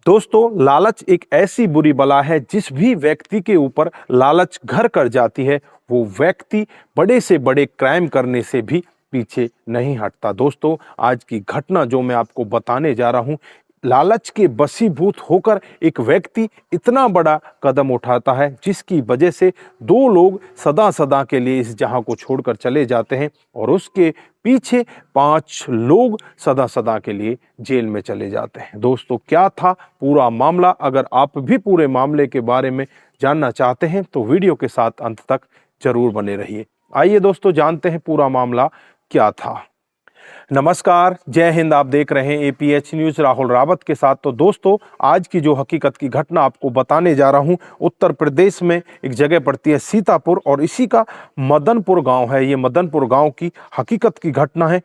दोस्तों, लालच एक ऐसी बुरी बला है, जिस भी व्यक्ति के ऊपर लालच घर कर जाती है वो व्यक्ति बड़े से बड़े क्राइम करने से भी पीछे नहीं हटता। दोस्तों, आज की घटना जो मैं आपको बताने जा रहा हूं, लालच के वशीभूत होकर एक व्यक्ति इतना बड़ा कदम उठाता है जिसकी वजह से दो लोग सदा सदा के लिए इस जहां को छोड़कर चले जाते हैं और उसके पीछे 5 लोग सदा सदा के लिए जेल में चले जाते हैं। दोस्तों, क्या था पूरा मामला? अगर आप भी पूरे मामले के बारे में जानना चाहते हैं तो वीडियो के साथ अंत तक जरूर बने रहिए। आइए दोस्तों, जानते हैं पूरा मामला क्या था। नमस्कार, जय हिंद। आप देख रहे हैं एपीएच न्यूज राहुल रावत के साथ। तो दोस्तों, आज की जो हकीकत की घटना आपको बताने जा रहा हूं, उत्तर प्रदेश में एक जगह पड़ती है सीतापुर और इसी का मदनपुर गांव है। ये मदनपुर गांव की हकीकत की घटना है।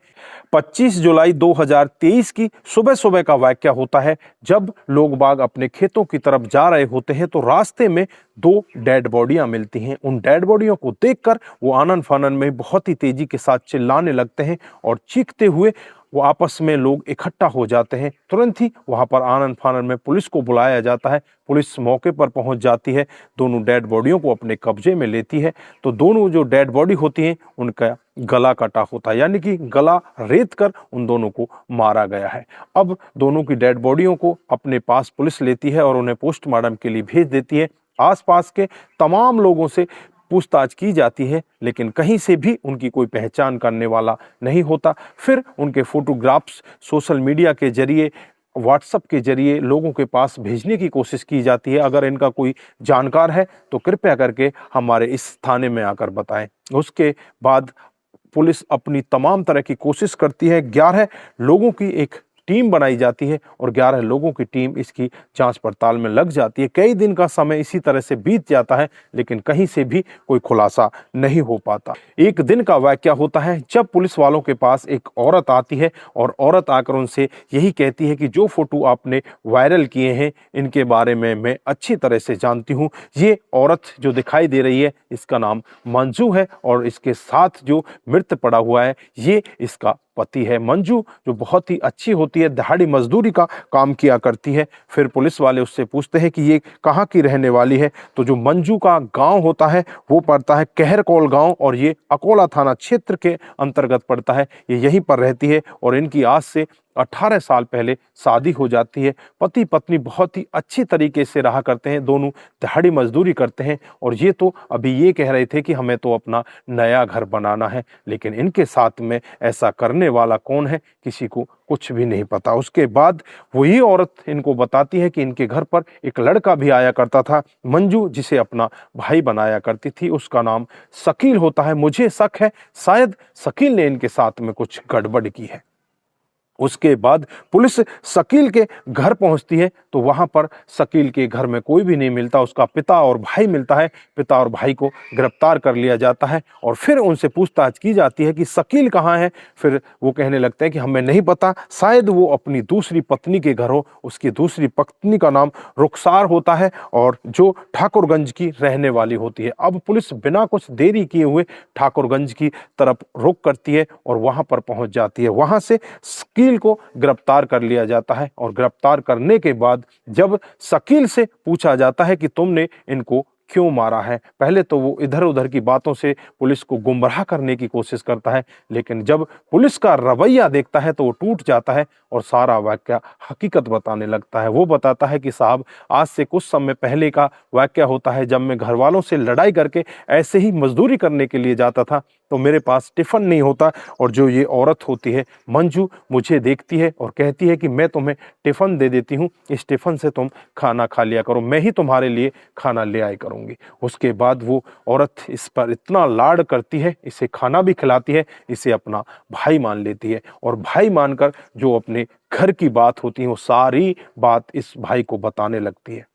25 जुलाई 2023 की सुबह सुबह का वाकया होता है, जब लोग बाग अपने खेतों की तरफ जा रहे होते हैं तो रास्ते में 2 डेड बॉडियां मिलती हैं। उन डेड बॉडियों को देखकर वो आनन फानन में बहुत ही तेजी के साथ चिल्लाने लगते हैं और चीखते हुए वो आपस में लोग इकट्ठा हो जाते हैं। तुरंत ही वहां पर आनन फानन में पुलिस को बुलाया जाता है। पुलिस मौके पर पहुंच जाती है, दोनों डेड बॉडियों को अपने कब्जे में लेती है। तो दोनों जो डेड बॉडी होती हैं उनका गला कटा होता है, यानी कि गला रेत कर उन दोनों को मारा गया है। अब दोनों की डेड बॉडियों को अपने पास पुलिस लेती है और उन्हें पोस्टमार्टम के लिए भेज देती है। आसपास के तमाम लोगों से पूछताछ की जाती है, लेकिन कहीं से भी उनकी कोई पहचान करने वाला नहीं होता। फिर उनके फोटोग्राफ्स सोशल मीडिया के जरिए, व्हाट्सएप के जरिए लोगों के पास भेजने की कोशिश की जाती है। अगर इनका कोई जानकार है तो कृपया करके हमारे इस थाने में आकर बताएं। उसके बाद पुलिस अपनी तमाम तरह की कोशिश करती है। 11 लोगों की एक टीम बनाई जाती है और 11 लोगों की टीम इसकी जांच पड़ताल में लग जाती है। कई दिन का समय इसी तरह से बीत जाता है, लेकिन कहीं से भी कोई खुलासा नहीं हो पाता। एक दिन का वाकया होता है जब पुलिस वालों के पास एक औरत आती है और औरत आकर उनसे यही कहती है कि जो फोटो आपने वायरल किए हैं इनके बारे में मैं अच्छी तरह से जानती हूँ। ये औरत जो दिखाई दे रही है इसका नाम मंजू है और इसके साथ जो मृत पड़ा हुआ है ये इसका पति है। मंजू जो बहुत ही अच्छी होती है, दिहाड़ी मजदूरी का काम किया करती है। फिर पुलिस वाले उससे पूछते हैं कि ये कहाँ की रहने वाली है। तो जो मंजू का गांव होता है वो पड़ता है कहरकौल गांव और ये अकोला थाना क्षेत्र के अंतर्गत पड़ता है। ये यहीं पर रहती है और इनकी आज से 18 साल पहले शादी हो जाती है। पति पत्नी बहुत ही अच्छी तरीके से रहा करते हैं, दोनों दिहाड़ी मजदूरी करते हैं और ये तो अभी ये कह रहे थे कि हमें तो अपना नया घर बनाना है, लेकिन इनके साथ में ऐसा करने वाला कौन है किसी को कुछ भी नहीं पता। उसके बाद वही औरत इनको बताती है कि इनके घर पर एक लड़का भी आया करता था, मंजू जिसे अपना भाई बनाया करती थी, उसका नाम शकील होता है। मुझे शक है शायद शकील ने इनके साथ में कुछ गड़बड़ की है। उसके बाद पुलिस शकील के घर पहुंचती है तो वहां पर शकील के घर में कोई भी नहीं मिलता। उसका पिता और भाई मिलता है। पिता और भाई को गिरफ्तार कर लिया जाता है और फिर उनसे पूछताछ की जाती है कि शकील कहाँ है। फिर वो कहने लगते हैं कि हमें नहीं पता, शायद वो अपनी दूसरी पत्नी के घर हो। उसकी दूसरी पत्नी का नाम रुखसार होता है और जो ठाकुरगंज की रहने वाली होती है। अब पुलिस बिना कुछ देरी किए हुए ठाकुरगंज की तरफ रुख करती है और वहां पर पहुंच जाती है। वहां से शकील को गिरफ्तार कर लिया जाता है और गिरफ्तार करने के बाद जब शकील से पूछा जाता है कि तुमने इनको क्यों मारा है, पहले तो वो इधर उधर की बातों से पुलिस को गुमराह करने की कोशिश करता है, लेकिन जब पुलिस का रवैया देखता है तो वो टूट जाता है और सारा वाकया हकीकत बताने लगता है। वो बताता है कि साहब, आज से कुछ समय पहले का वाकया होता है जब मैं घर वालों से लड़ाई करके ऐसे ही मजदूरी करने के लिए जाता था तो मेरे पास टिफिन नहीं होता और जो ये औरत होती है मंजू मुझे देखती है और कहती है कि मैं तुम्हें टिफिन दे देती हूँ, इस टिफिन से तुम खाना खा लिया करो, मैं ही तुम्हारे लिए खाना ले आया करूँगी। उसके बाद वो औरत इस पर इतना लाड करती है, इसे खाना भी खिलाती है, इसे अपना भाई मान लेती है और भाई मानकर जो अपने घर की बात होती है वो सारी बात इस भाई को बताने लगती है।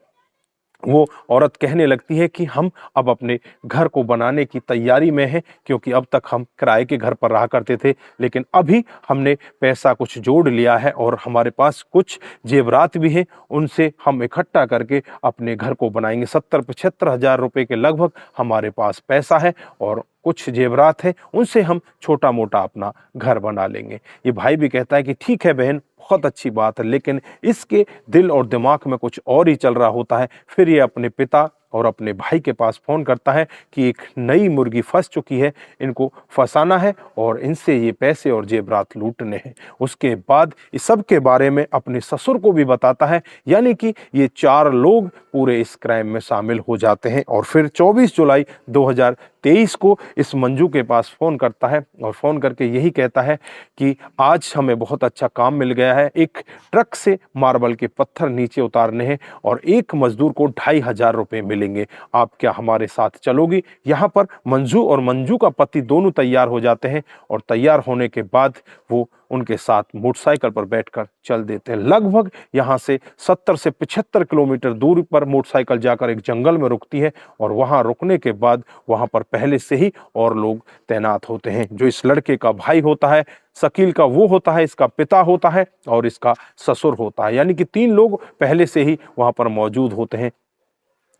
वो औरत कहने लगती है कि हम अब अपने घर को बनाने की तैयारी में हैं, क्योंकि अब तक हम किराए के घर पर रहा करते थे, लेकिन अभी हमने पैसा कुछ जोड़ लिया है और हमारे पास कुछ जेवरात भी हैं, उनसे हम इकट्ठा करके अपने घर को बनाएंगे। 70-75 हज़ार रुपए के लगभग हमारे पास पैसा है और कुछ जेवरात हैं उनसे हम छोटा मोटा अपना घर बना लेंगे। ये भाई भी कहता है कि ठीक है बहन, बहुत अच्छी बात है, लेकिन इसके दिल और दिमाग में कुछ और ही चल रहा होता है। फिर ये अपने पिता और अपने भाई के पास फोन करता है कि एक नई मुर्गी फंस चुकी है, इनको फंसाना है और इनसे ये पैसे और जेवरात लूटने हैं। उसके बाद इस सब के बारे में अपने ससुर को भी बताता है, यानी कि ये 4 लोग पूरे इस क्राइम में शामिल हो जाते हैं। और फिर 24 जुलाई 2023 को इस मंजू के पास फोन करता है और फोन करके यही कहता है कि आज हमें बहुत अच्छा काम मिल गया है, एक ट्रक से मार्बल के पत्थर नीचे उतारने हैं और एक मजदूर को 2500 रुपए मिलेंगे, आप क्या हमारे साथ चलोगी? यहाँ पर मंजू और मंजू का पति दोनों तैयार हो जाते हैं और तैयार होने के बाद वो उनके साथ मोटरसाइकिल पर बैठकर चल देते हैं। लगभग यहाँ से 70 से 75 किलोमीटर दूर पर मोटरसाइकिल जाकर एक जंगल में रुकती है और वहां रुकने के बाद वहां पर पहले से ही और लोग तैनात होते हैं। जो इस लड़के का भाई होता है, शकील का, वो होता है, इसका पिता होता है और इसका ससुर होता है, यानी कि 3 लोग पहले से ही वहां पर मौजूद होते हैं।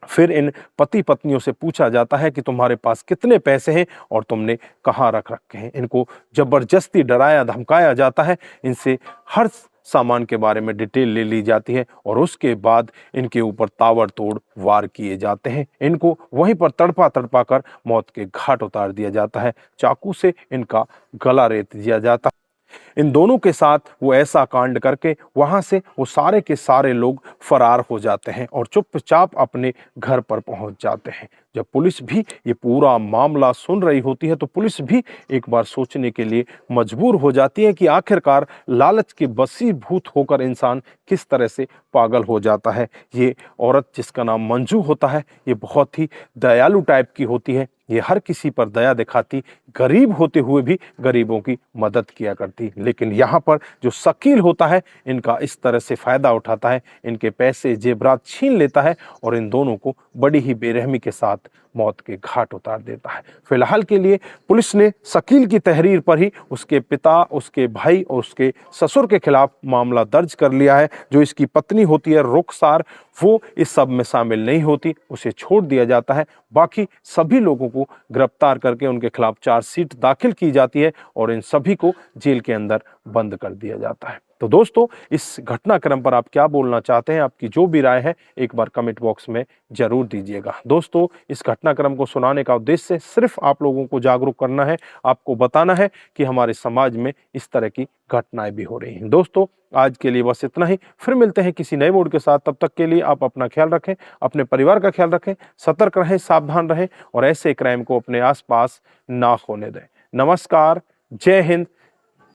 फिर इन पति पत्नियों से पूछा जाता है कि तुम्हारे पास कितने पैसे हैं और तुमने कहाँ रख रखे हैं। इनको जबरदस्ती डराया धमकाया जाता है, इनसे हर सामान के बारे में डिटेल ले ली जाती है और उसके बाद इनके ऊपर ताबड़तोड़ वार किए जाते हैं। इनको वहीं पर तड़पा तड़पा कर मौत के घाट उतार दिया जाता है। चाकू से इनका गला रेत दिया जाता है। इन दोनों के साथ वो ऐसा कांड करके वहां से वो सारे के सारे लोग फरार हो जाते हैं और चुपचाप अपने घर पर पहुंच जाते हैं। जब पुलिस भी ये पूरा मामला सुन रही होती है तो पुलिस भी एक बार सोचने के लिए मजबूर हो जाती है कि आखिरकार लालच के वशीभूत होकर इंसान किस तरह से पागल हो जाता है। ये औरत जिसका नाम मंजू होता है, ये बहुत ही दयालु टाइप की होती है। ये हर किसी पर दया दिखाती, गरीब होते हुए भी गरीबों की मदद किया करती। लेकिन यहाँ पर जो शकील होता है, इनका इस तरह से फायदा उठाता है, इनके पैसे जेवरात छीन लेता है और इन दोनों को बड़ी ही बेरहमी के साथ मौत के घाट उतार देता है। फिलहाल के लिए पुलिस ने शकील की तहरीर पर ही उसके पिता, उसके भाई और उसके ससुर के खिलाफ मामला दर्ज कर लिया है। जो इसकी पत्नी होती है रुखसार, वो इस सब में शामिल नहीं होती, उसे छोड़ दिया जाता है। बाकी सभी लोगों को गिरफ्तार करके उनके खिलाफ चार्जशीट दाखिल की जाती है और इन सभी को जेल के अंदर बंद कर दिया जाता है। तो दोस्तों, इस घटनाक्रम पर आप क्या बोलना चाहते हैं? आपकी जो भी राय है एक बार कमेंट बॉक्स में जरूर दीजिएगा। दोस्तों, इस घटनाक्रम को सुनाने का उद्देश्य सिर्फ आप लोगों को जागरूक करना है, आपको बताना है कि हमारे समाज में इस तरह की घटनाएं भी हो रही हैं। दोस्तों, आज के लिए बस इतना ही। फिर मिलते हैं किसी नए मूड के साथ। तब तक के लिए आप अपना ख्याल रखें, अपने परिवार का ख्याल रखें, सतर्क रहें, सावधान रहें और ऐसे क्राइम को अपने आसपास ना होने दें। नमस्कार, जय हिंद,